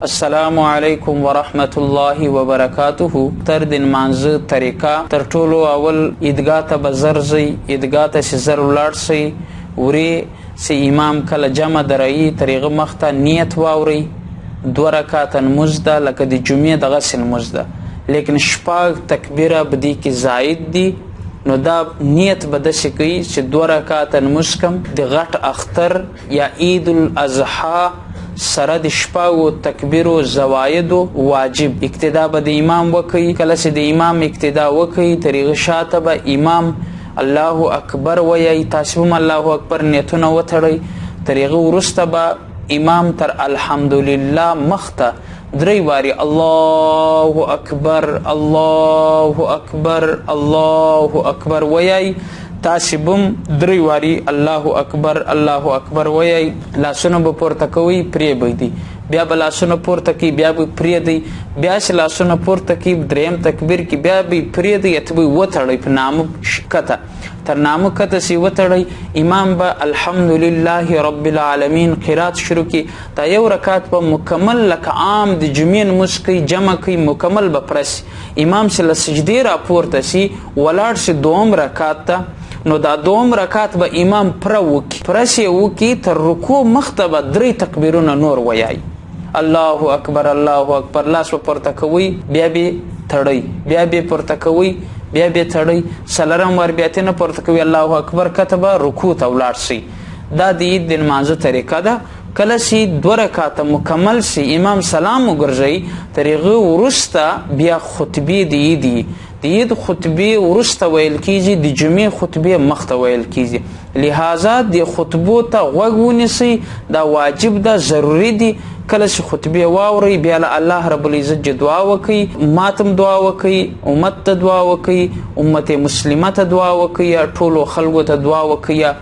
السلام علیکم ورحمت الله وبرکاته. تر د نمانځه طریقه تر ټولو اول عیدګاه ته به زر ځئ، عیدګاه ته چې زر ولاړ شئ، ورې چې امام کله جمع درایي تر هغه مخته نیت واورئ. 2 رکعاته لمونځ ده لکه د جمعې دغسې لمونځ ده، لیکن شپږ تکبیره به دې کې زاید دي. نو دا نیت به داسې کوي چې 2 رکعاته لمونځ کم د غټ اختر یا عید الاضحی سره د شپږو تکبیرو زوایدو واجب اقتدا به د امام وکړي. کله چې د امام اقتدا وکړي تر هغه شاته به امام الله اکبر ویایي، تاسې هم الله اکبر نیتونه وتړئ. تر هغه وروسته به امام تر الحمدلله مخته 3 وارې الله اکبر الله اکبر الله اکبر ویایي. تاسې به هم 3 وارې الله اکبر الله اکبر ویایي. لاسونه به پورته کوئ، پرې به دی، بیا به لاسونه پورته کوي، بیا به پرېږدئ، بیا چې لاسونه پورته کوي 3م تکبیر کې بیا به یې پرېږدئ، ته به یې وتړئ په نامه کته، تر نامه کته چې وتړئ. امام به الحمدلله رب العالمین قرات شروع کړي. دا 1 رکعت به مکمل لکه عام د جمعې لمونځ کوي، جمع کوي، مکمل به پرسي. امام چې له سجدې راپورته سي ولاړ سي 2م رکعت ته، نو دا 2م رکعت به امام پره وکړي، پرس یې وکړي، تر رکوع مخته به 3 تکبیرونه نور ویایي. الله اکبر الله اکبر. لاس به پورته کوئ، بیا به تړئ، بیا به پورته کوئ، بیا به تړئ، 4م وار بیا ترې نه پورته کوئ، الله اکبر کته به رکوع ته ولاړ شئ. دا د عید د لمانځه طریقه ده. کله چې 2 رکعاته مکمل سي، امام سلام وګرځوي، تر هغه وروسته بیا خطبې د عید دي. د عید خطبې وروسته ویل کیږي، د جمعې خطبې مخته ویل کیږي. لہذا د خطبو ته غوږ ونیسئ، دا واجب ده، ضروري دي. کله چې خطبې واورئ بیا له الله رب العزت دعا وکئ، ماتم دعا وکئ، امت ته دعا وکئ، امت مسلمه ته دعا وکئ، ټولو خلکو ته دعا وکئ.